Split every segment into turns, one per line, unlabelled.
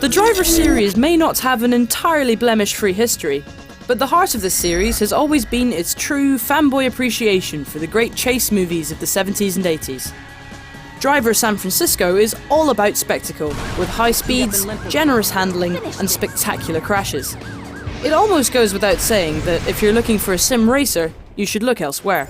The Driver series may not have an entirely blemish-free history, but the heart of this series has always been its true fanboy appreciation for the great chase movies of the 70s and 80s. Driver San Francisco is all about spectacle, with high speeds, generous handling, and spectacular crashes. It almost goes without saying that if you're looking for a sim racer, you should look elsewhere.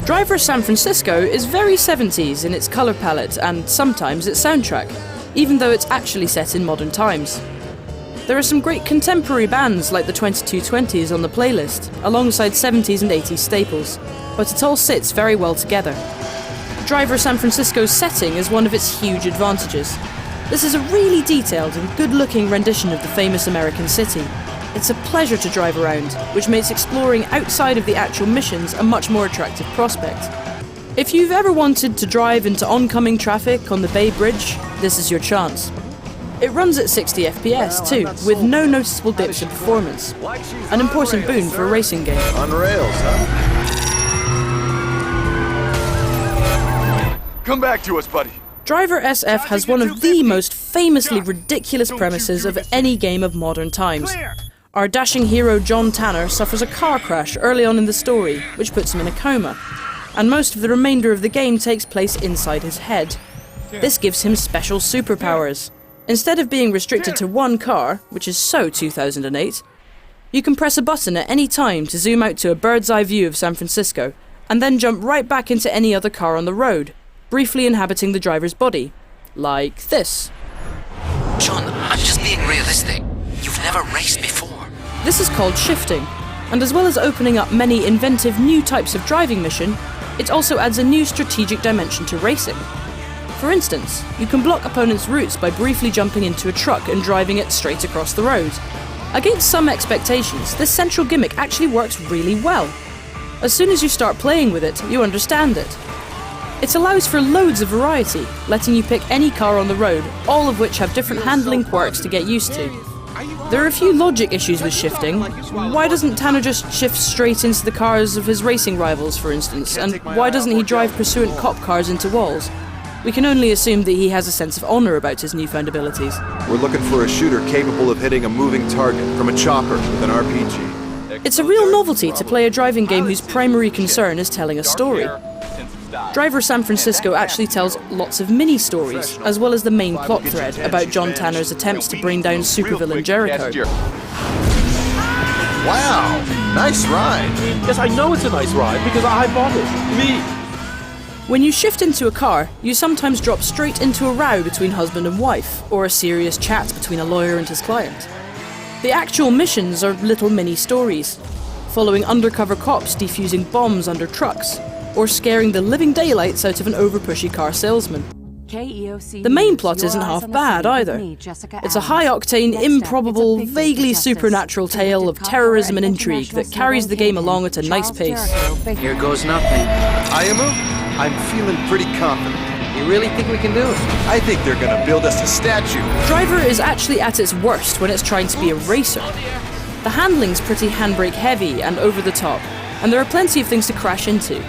Driver San Francisco is very 70s in its colour palette and sometimes its soundtrack, even though it's actually set in modern times. There are some great contemporary bands like the 2220s on the playlist, alongside 70s and 80s staples, but it all sits very well together. Driver San Francisco's setting is one of its huge advantages. This is a really detailed and good-looking rendition of the famous American city. It's a pleasure to drive around, which makes exploring outside of the actual missions a much more attractive prospect. If you've ever wanted to drive into oncoming traffic on the Bay Bridge, this is your chance. It runs at 60 FPS too, with no noticeable dips in performance. An important boon for a racing game.
On rails, huh? Come back to us, buddy.
Driver SF has one of the most famously ridiculous premises of any game of modern times. Our dashing hero John Tanner suffers a car crash early on in the story, which puts him in a coma, and most of the remainder of the game takes place inside his head. This gives him special superpowers. Instead of being restricted to one car, which is so 2008, you can press a button at any time to zoom out to a bird's eye view of San Francisco, and then jump right back into any other car on the road, briefly inhabiting the driver's body. Like this.
John, I'm just being realistic. You've never raced before.
This is called shifting, and as well as opening up many inventive new types of driving mission, it also adds a new strategic dimension to racing. For instance, you can block opponents' routes by briefly jumping into a truck and driving it straight across the road. Against some expectations, this central gimmick actually works really well. As soon as you start playing with it, you understand it. It allows for loads of variety, letting you pick any car on the road, all of which have different handling quirks to get used to. There are a few logic issues with shifting. Why doesn't Tanner just shift straight into the cars of his racing rivals, for instance, and why doesn't he drive pursuant cop cars into walls? We can only assume that he has a sense of honour about his newfound abilities.
We're looking for a shooter capable of hitting a moving target from a chopper with an RPG.
It's a real novelty to play a driving game whose primary concern is telling a story. Driver San Francisco actually tells lots of mini-stories, as well as the main plot thread about John Tanner's attempts to bring down supervillain Jericho.
Wow, nice ride.
Yes, I know it's a nice ride because I bought it. Me.
When you shift into a car, you sometimes drop straight into a row between husband and wife, or a serious chat between a lawyer and his client. The actual missions are little mini-stories, following undercover cops defusing bombs under trucks, or scaring the living daylights out of an over-pushy car salesman. The main plot isn't half bad either. It's a high-octane, improbable, vaguely supernatural tale of terrorism and intrigue that carries the game along at a nice pace.
Here goes nothing.
Ayamu, I'm feeling pretty confident.
You really think we can do it?
I think they're gonna build us a statue.
Driver is actually at its worst when it's trying to be a racer. The handling's pretty handbrake heavy and over the top, and there are plenty of things to crash into.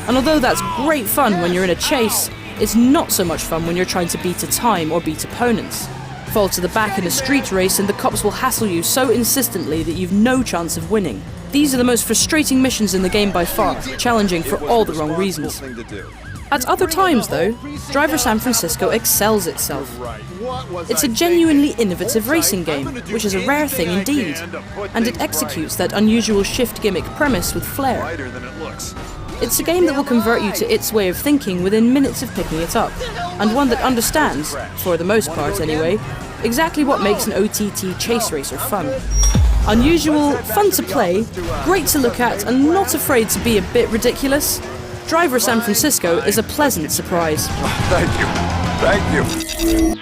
And although that's great fun when you're in a chase, it's not so much fun when you're trying to beat a time or beat opponents. Fall to the back in a street race and the cops will hassle you so insistently that you've no chance of winning. These are the most frustrating missions in the game by far, challenging for all the wrong reasons. At other times though, Driver San Francisco excels itself. It's a genuinely innovative racing game, which is a rare thing indeed, and it executes that unusual shift gimmick premise with flair. It's a game that will convert you to its way of thinking within minutes of picking it up, and one that understands, for the most part anyway, exactly what makes an OTT chase racer fun. Unusual, fun to play, great to look at, and not afraid to be a bit ridiculous, Driver San Francisco is a pleasant surprise.
Thank you. Thank you.